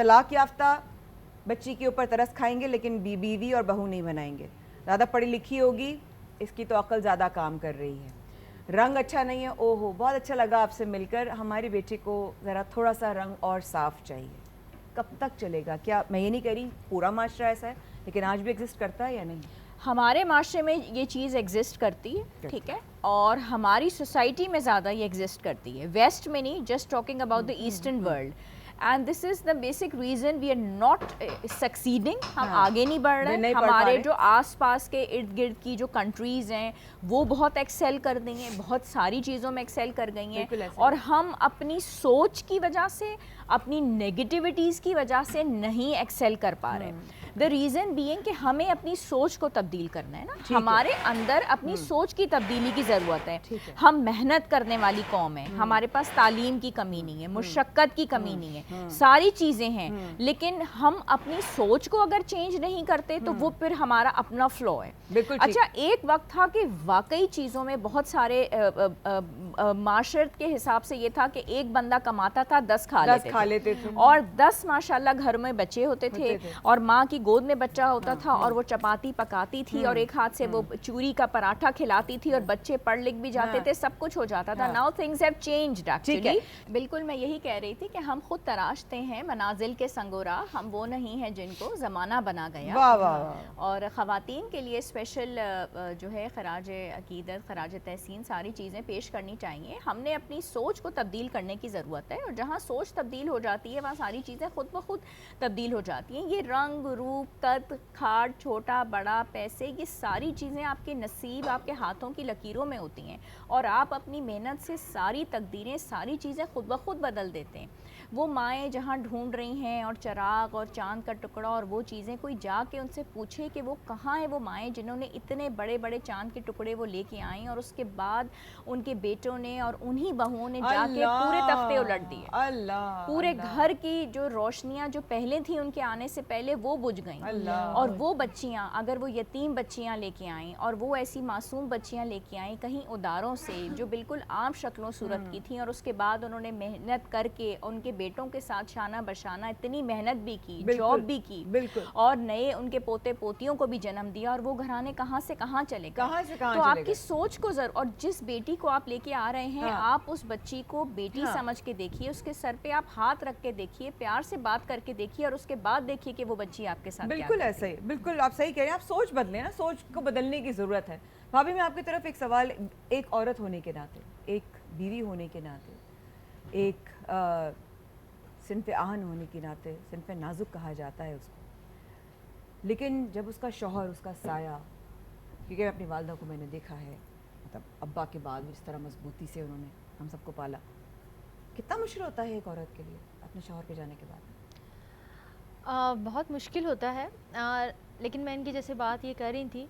طلاق یافتہ بچی کے اوپر ترس کھائیں گے لیکن بیوی اور بہو نہیں بنائیں گے. زیادہ پڑھی لکھی ہوگی, اس کی تو عقل زیادہ کام کر رہی ہے. رنگ اچھا نہیں ہے, او ہو بہت اچھا لگا آپ سے مل کر, ہماری بیٹی کو ذرا تھوڑا سا رنگ اور صاف چاہیے. کب تک چلے گا؟ کیا میں یہ نہیں کہہ رہی پورا معاشرہ ایسا ہے, لیکن آج بھی ایگزسٹ کرتا ہے یا نہیں؟ ہمارے معاشرے میں یہ چیز ایگزسٹ کرتی ہے, ٹھیک ہے, اور ہماری سوسائٹی میں زیادہ یہ ایگزسٹ کرتی ہے, ویسٹ میں نہیں, just talking about the eastern world. And this is the basic reason we are not succeeding, ہم آگے نہیں بڑھ رہے. ہمارے جو آس پاس کے ارد گرد کی جو کنٹریز ہیں وہ بہت ایکسیل کر گئی ہیں, بہت ساری چیزوں میں ایکسیل کر گئی ہیں, اور ہم اپنی سوچ کی وجہ سے, اپنی نیگیٹیوٹیز کی وجہ سے نہیں ایکسیل کر پا رہے. دا ریزن بینگ کہ ہمیں اپنی سوچ کو تبدیل کرنا ہے نا, ہمارے اندر اپنی سوچ کی تبدیلی کی ضرورت ہے. ہم محنت کرنے والی قوم ہیں, ہمارے پاس تعلیم کی کمی نہیں ہے, مشقت کی کمی نہیں ہے, ساری چیزیں ہیں, لیکن ہم اپنی سوچ کو اگر چینج نہیں کرتے تو وہ پھر ہمارا اپنا فلو ہے. اچھا, ایک وقت تھا کہ واقعی چیزوں میں بہت سارے معاشرت کے حساب سے یہ تھا کہ ایک بندہ کماتا تھا 10 کھا لیتے تھے, اور 10 ماشاءاللہ گھر میں بچے ہوتے تھے, اور ماں کی گود میں بچہ ہوتا تھا, اور وہ چپاتی پکاتی تھی, اور ایک ہاتھ سے وہ چوری کا پراٹھا کھلاتی تھی, اور بچے پڑھ لکھ بھی جاتے تھے, سب کچھ ہو جاتا تھا. Now things have changed actually. بالکل میں یہی کہہ رہی تھی کہ ہم خود تراشتے ہیں منازل کے سنگورا, ہم وہ نہیں ہیں جن کو زمانہ بنا گیا. اور خواتین کے لیے اسپیشل جو ہے خراج عقیدت, خراج تحسین ساری چیزیں پیش کرنی چاہیے. ہم نے اپنی سوچ کو تبدیل کرنے کی ضرورت ہے, اور جہاں سوچ تبدیل ہو جاتی ہے وہاں ساری چیزیں خود بخود تبدیل ہو جاتی ہیں. یہ رنگ روپ قد کھاٹ چھوٹا بڑا پیسے, یہ ساری چیزیں آپ کے نصیب, آپ کے ہاتھوں کی لکیروں میں ہوتی ہیں, اور آپ اپنی محنت سے ساری تقدیریں, ساری چیزیں خود بخود بدل دیتے ہیں. وہ مائیں جہاں ڈھونڈ رہی ہیں, اور چراغ اور چاند کا ٹکڑا اور وہ چیزیں, کوئی جا کے ان سے پوچھے کہ وہ کہاں ہیں وہ مائیں جنہوں نے اتنے بڑے بڑے چاند کے ٹکڑے وہ لے کے آئیں, اور اس کے بعد ان کے بیٹوں نے اور انہی بہوؤں نے جا کے پورے تختے الٹ دیے. پورے گھر کی جو روشنیاں جو پہلے تھیں ان کے آنے سے پہلے وہ بجھ گئیں. اور وہ بچیاں, اگر وہ یتیم بچیاں لے کے آئیں, اور وہ ایسی معصوم بچیاں لے کے آئیں کہیں اداروں سے جو بالکل عام شکل و صورت کی تھیں, اور اس کے بعد انہوں نے محنت کر کے ان کے بیٹوں کے ساتھ شانہ بشانہ اتنی محنت بھی کی, جاب بھی کی, اور نئے ان کے پوتے پوتیوں کو بھی جنم دیا, اور وہ گھرانے کہاں سے کہاں چلے گئے. تو آپ کی سوچ کو اور جس بیٹی کو آپ لے کے آ رہے ہیں, آپ اس بچی کو بیٹی سمجھ کے دیکھیے, اس کے سر پہ آپ ہاتھ رکھ کے دیکھیے, پیار سے بات کر کے دیکھیے, اور اس کے بعد دیکھیے کہ وہ بچی آپ کے ساتھ کیا کرتی ہے. بالکل ایسا ہی, بالکل آپ صحیح کہہ رہے ہیں. آپ سوچ بدلیں نا, سوچ کو بدلنے کی ضرورت ہے. بھابھی میں آپ کی طرف ایک سوال, ایک عورت ہونے کے ناطے, ایک بیوی ہونے کے ناطے, ایک صنف آہن ہونے کے ناطے, صنف نازک کہا جاتا ہے اس کو, لیکن جب اس کا شوہر, اس کا سایہ, کیونکہ اپنی والدہ کو میں نے دیکھا ہے, مطلب ابا کے بعد جس طرح مضبوطی سے انہوں نے ہم سب کو پالا, کتنا مشکل ہوتا ہے ایک عورت کے لیے اپنے شوہر کے جانے کے بعد؟ بہت مشکل ہوتا ہے, لیکن میں ان کی جیسے بات یہ کر رہی تھی